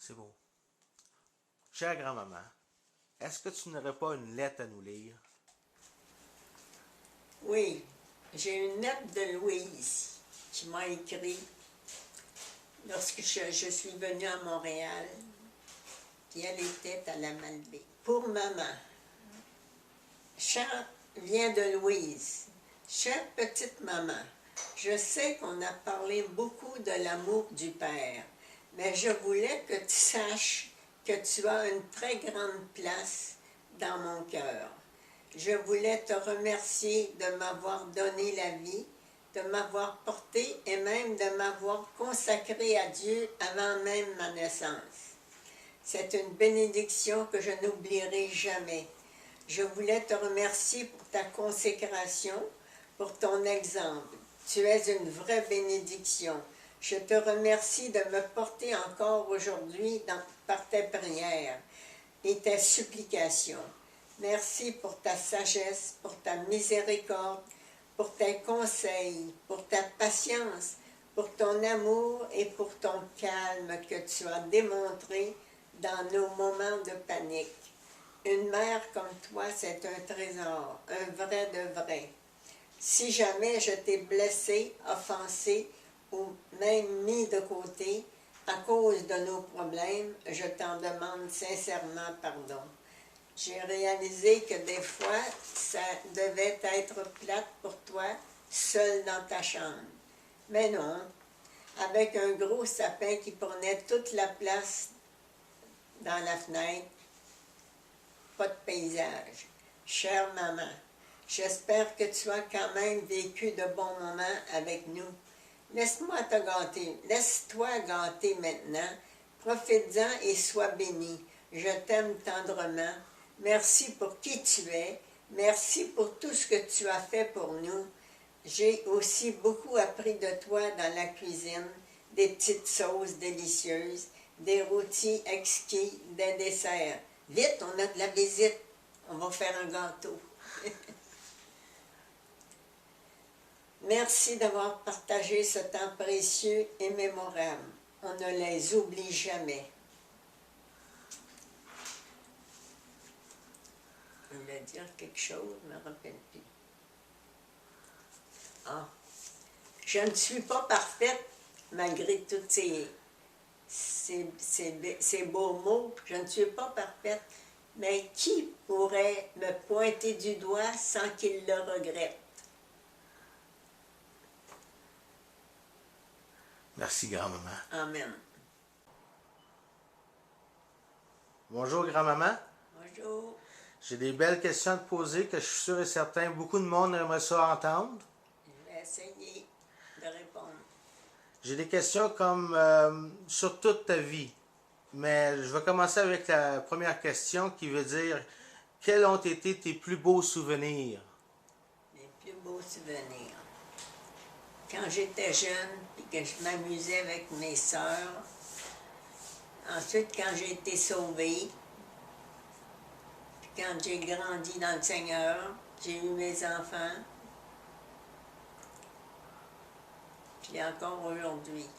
C'est beau. Chère grand-maman, est-ce que tu n'aurais pas une lettre à nous lire? Oui, j'ai une lettre de Louise qui m'a écrit lorsque je suis venue à Montréal, puis elle était à la Malbaie. Pour maman, cher vient de Louise. Chère petite maman, je sais qu'on a parlé beaucoup de l'amour du Père, mais je voulais que tu saches que tu as une très grande place dans mon cœur. Je voulais te remercier de m'avoir donné la vie, de m'avoir porté et même de m'avoir consacré à Dieu avant même ma naissance. C'est une bénédiction que je n'oublierai jamais. Je voulais te remercier pour ta consécration, pour ton exemple. Tu es une vraie bénédiction. Je te remercie de me porter encore aujourd'hui par tes prières et tes supplications. Merci pour ta sagesse, pour ta miséricorde, pour tes conseils, pour ta patience, pour ton amour et pour ton calme que tu as démontré dans nos moments de panique. Une mère comme toi, c'est un trésor, un vrai de vrai. Si jamais je t'ai blessé, offensé ou même mis de côté à cause de nos problèmes, je t'en demande sincèrement pardon. J'ai réalisé que des fois, ça devait être plate pour toi, seul dans ta chambre. Mais non, avec un gros sapin qui prenait toute la place dans la fenêtre, pas de paysage. Chère maman, j'espère que tu as quand même vécu de bons moments avec nous. Laisse-moi te gâter, laisse-toi gâter maintenant. Profite-en et sois béni. Je t'aime tendrement. Merci pour qui tu es. Merci pour tout ce que tu as fait pour nous. J'ai aussi beaucoup appris de toi dans la cuisine, des petites sauces délicieuses, des rôtis exquis, des desserts. Vite, on a de la visite. On va faire un gâteau. Merci d'avoir partagé ce temps précieux et mémorable. On ne les oublie jamais. Je voulais dire quelque chose, je ne me rappelle plus. Ah. Je ne suis pas parfaite, malgré tous ces beaux mots. Je ne suis pas parfaite. Mais qui pourrait me pointer du doigt sans qu'il le regrette? Merci, grand-maman. Amen. Bonjour, grand-maman. Bonjour. J'ai des belles questions à te poser que je suis sûr et certain beaucoup de monde aimerait ça entendre. Je vais essayer de répondre. J'ai des questions comme sur toute ta vie. Mais je vais commencer avec la première question qui veut dire quels ont été tes plus beaux souvenirs? Mes plus beaux souvenirs. Quand j'étais jeune, puis que je m'amusais avec mes sœurs. Ensuite, quand j'ai été sauvée. Puis quand j'ai grandi dans le Seigneur, j'ai eu mes enfants. Puis encore aujourd'hui,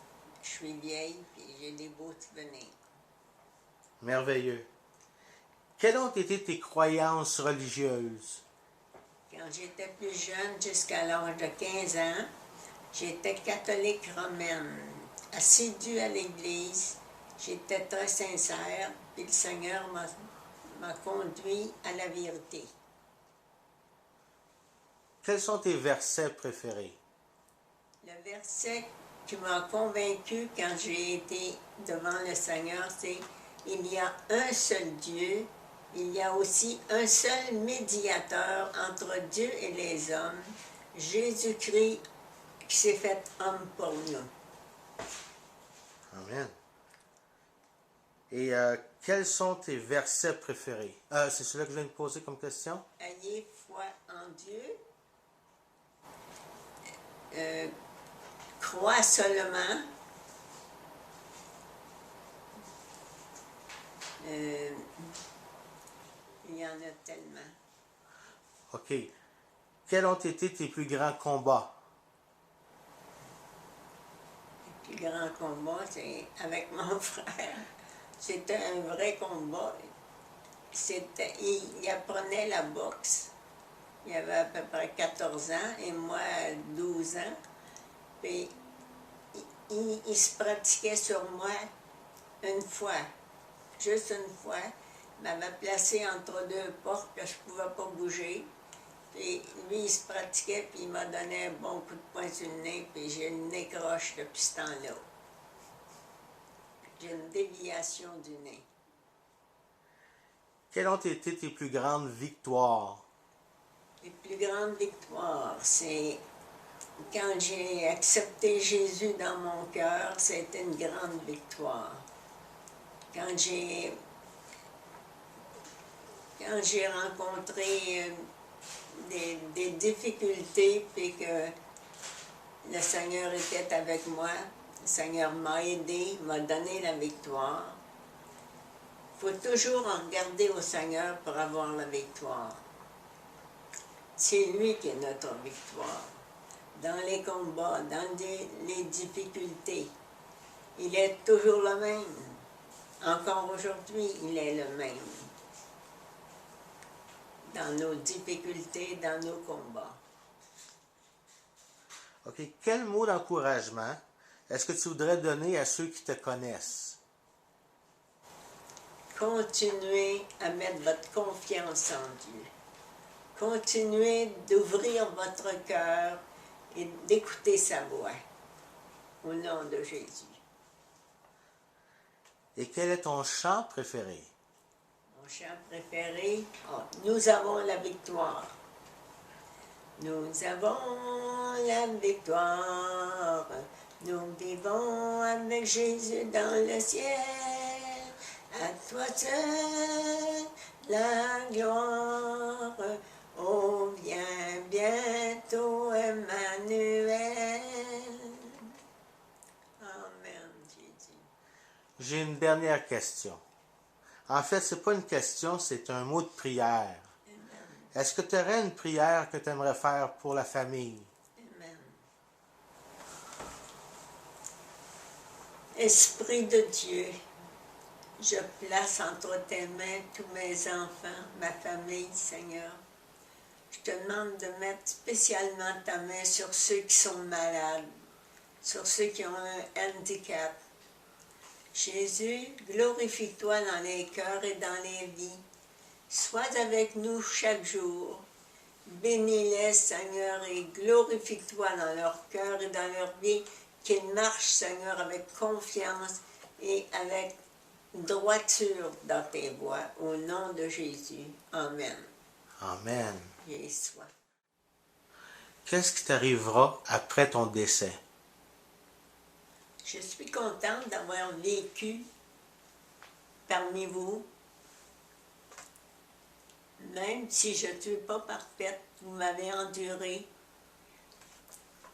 je suis vieille, puis j'ai des beaux souvenirs. Merveilleux. Quelles ont été tes croyances religieuses? Quand j'étais plus jeune, jusqu'à l'âge de 15 ans, j'étais catholique romaine, assidue à l'église. J'étais très sincère, puis le Seigneur m'a conduit à la vérité. Quels sont tes versets préférés? Le verset qui m'a convaincu quand j'ai été devant le Seigneur, c'est « Il y a un seul Dieu, il y a aussi un seul médiateur entre Dieu et les hommes, Jésus-Christ qui s'est fait homme pour nous. » Amen. Et quels sont tes versets préférés? C'est celui que je viens de poser comme question? Ayez foi en Dieu, crois seulement, il y en a tellement. OK. Quels ont été tes plus grands combats? Le plus grand combat, c'est avec mon frère. C'était un vrai combat. Il apprenait la boxe. Il avait à peu près 14 ans et moi 12 ans. Puis il se pratiquait sur moi une fois, juste une fois. Il m'avait placé entre deux portes que je ne pouvais pas bouger. Puis lui, il se pratiquait, puis il m'a donné un bon coup de poing sur le nez, puis j'ai le nez croche depuis ce temps-là. J'ai une déviation du nez. Quelles ont été tes plus grandes victoires? Les plus grandes victoires, c'est quand j'ai accepté Jésus dans mon cœur, c'était une grande victoire. Quand j'ai rencontré des difficultés, puis que le Seigneur était avec moi, le Seigneur m'a aidé, m'a donné la victoire. Il faut toujours regarder au Seigneur pour avoir la victoire. C'est lui qui est notre victoire. Dans les combats, dans les difficultés, il est toujours le même. Encore aujourd'hui, il est le même. Dans nos difficultés, dans nos combats. OK. Quel mot d'encouragement est-ce que tu voudrais donner à ceux qui te connaissent? Continuez à mettre votre confiance en Dieu. Continuez d'ouvrir votre cœur et d'écouter sa voix. Au nom de Jésus. Et quel est ton chant préféré? Mon chant préféré, nous avons la victoire. Nous avons la victoire. Nous vivons avec Jésus dans le ciel. À toi seul la gloire. Oh, viens bientôt, Emmanuel. Amen, Jésus. J'ai une dernière question. En fait, c'est pas une question, c'est un mot de prière. Amen. Est-ce que tu aurais une prière que tu aimerais faire pour la famille? Amen. Esprit de Dieu, je place entre tes mains tous mes enfants, ma famille, Seigneur. Je te demande de mettre spécialement ta main sur ceux qui sont malades, sur ceux qui ont un handicap. Jésus, glorifie-toi dans les cœurs et dans les vies. Sois avec nous chaque jour. Bénis-les, Seigneur, et glorifie-toi dans leur cœur et dans leur vie, qu'ils marchent, Seigneur, avec confiance et avec droiture dans tes voies. Au nom de Jésus. Amen. Amen. Et soit. Qu'est-ce qui t'arrivera après ton décès? Je suis contente d'avoir vécu parmi vous. Même si je ne suis pas parfaite, vous m'avez enduré.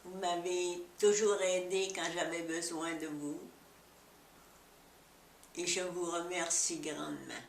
Vous m'avez toujours aidé quand j'avais besoin de vous. Et je vous remercie grandement.